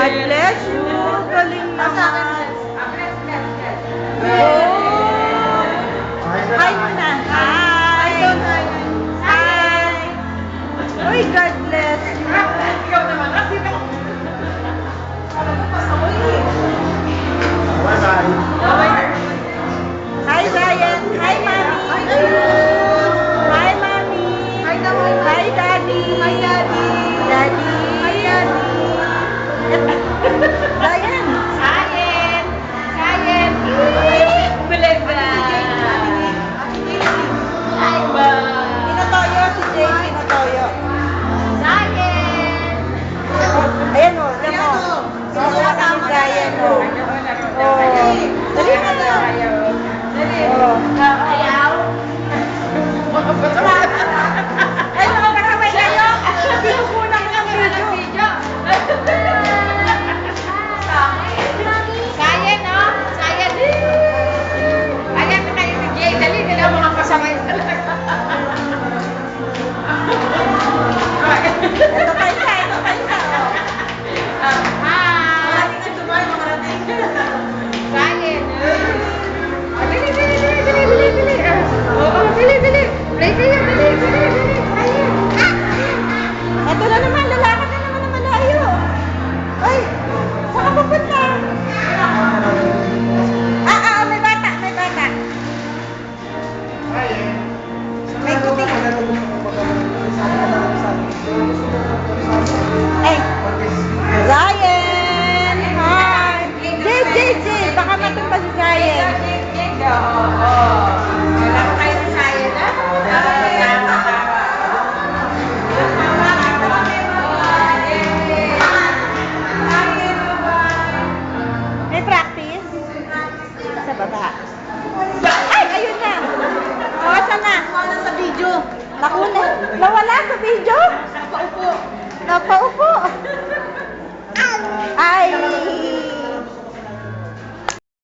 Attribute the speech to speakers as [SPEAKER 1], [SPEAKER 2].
[SPEAKER 1] God bless you. Galing naman. Oh. Hi muna. Hi. Hi. Uy, God bless you. Hi, Ryan. Hi, Mommy. Hi, Mommy. Hi, Daddy. Hi, Daddy. Daddy. Hi, Daddy. Ryan. Ryan. Belega. Pinatoyo si Jay. Pinatoyo. Ayan o. Ayan mo. Wala kami Ryan o. Dali na lang. Ayaw. Ay, nakakasabay kayo. Pinukunan ko ng video. Sayan, no? Sayan. Ayan na kayo ni Jay. Dali nila mga kasabay talaga. Ito pa isa. Hi. Sayan. Dili. Oo, dili. Play kayo, dili. Sayan. Ito na naman, lalakad na naman na malayo. Ay, saan ka pupunta? May bata. May kuti. Ay, Zion! Hi! Jay! Baka matumba si Zion. Wala ko kayo sa Zion, ha? May practice? Sa baba. Ay, ayun na. Saan na? Sa video. Naku, nawala sa video? Napaupo.